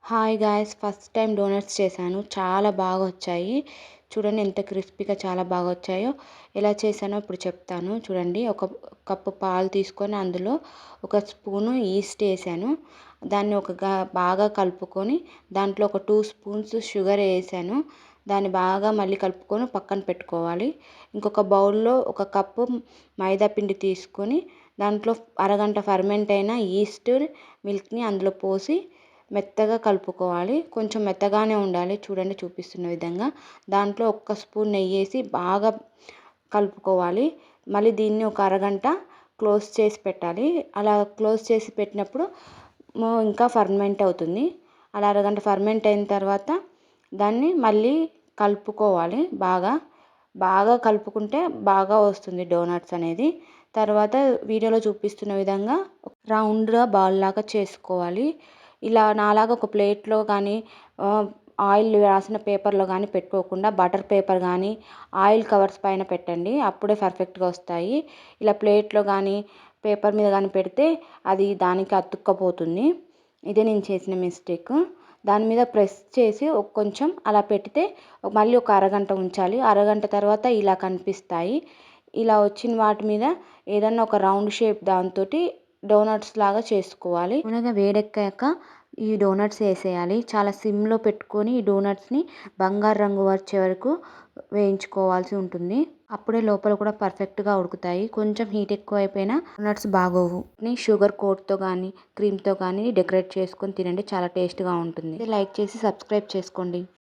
Hi guys, first time donuts చేశాను. చాలా బాగా వచ్చాయి. చూడండి ఎంత క్రిస్పీగా చాలా బాగా వచ్చాయో. ఎలా చేశానో ఇప్పుడు చెప్తాను చూడండి. ఒక కప్పు పాలు తీసుకొని అందులో ఒక స్పూను ఈస్ట్ వేసాను. దాన్ని బాగా కలుపుకొని దాంట్లో ఒక 2 స్పూన్స్ షుగర్ వేసాను. దాన్ని బాగా మళ్ళీ కలుపుకొని పక్కన పెట్టుకోవాలి. ఇంకొక బౌల్లో ఒక కప్పు మైదా పిండి తీసుకొని దాంట్లో అరగంట ఫర్మెంట్ అయిన ఈస్ట్ మిల్క్ని అందులో పోసి మెత్తగా కలుపుకోవాలి. కొంచెం మెత్తగానే ఉండాలి. చూడండి చూపిస్తున్న విధంగా. దాంట్లో ఒక్క స్పూన్ నెయ్యి వేసి బాగా కలుపుకోవాలి. మళ్ళీ దీన్ని ఒక అరగంట క్లోజ్ చేసి పెట్టాలి. అలా క్లోజ్ చేసి పెట్టినప్పుడు ఇంకా ఫర్మెంట్ అవుతుంది. అలా అరగంట ఫర్మెంట్ అయిన తర్వాత దాన్ని మళ్ళీ కలుపుకోవాలి. బాగా కలుపుకుంటే బాగా వస్తుంది డోనట్స్ అనేది. తర్వాత వీడియోలో చూపిస్తున్న విధంగా రౌండ్గా బాల్ లాగా చేసుకోవాలి. ఇలా నాలాగా ఒక ప్లేట్లో కానీ ఆయిల్ రాసిన పేపర్లో కానీ పెట్టుకోకుండా బటర్ పేపర్ కానీ ఆయిల్ కవర్స్ పైన పెట్టండి. అప్పుడే పర్ఫెక్ట్గా వస్తాయి. ఇలా ప్లేట్లో కానీ పేపర్ మీద కానీ పెడితే అది దానికి అతుక్కపోతుంది. ఇదే నేను చేసిన మిస్టేక్. దాని మీద ప్రెస్ చేసి కొంచెం అలా పెడితే మళ్ళీ ఒక అరగంట ఉంచాలి. అరగంట తర్వాత ఇలా కనిపిస్తాయి. ఇలా వచ్చిన వాటి మీద ఏదన్నా ఒక రౌండ్ షేప్ దాంతో డోనట్స్ లాగా చేసుకోవాలి. నూనె వేడెక్కాక ఈ డోనట్స్ వేసేయాలి. చాలా సిమ్లో పెట్టుకొని ఈ డోనట్స్ని బంగారు రంగు వచ్చే వరకు వేయించుకోవాల్సి ఉంటుంది. అప్పుడే లోపల కూడా పర్ఫెక్ట్గా ఉడుకుతాయి. కొంచెం హీట్ ఎక్కువ అయిపోయినా డోనట్స్ బాగోవు. షుగర్ కోట్తో కానీ క్రీమ్తో కానీ డెకరేట్ చేసుకొని తినండి. చాలా టేస్ట్గా ఉంటుంది. లైక్ చేసి సబ్స్క్రైబ్ చేసుకోండి.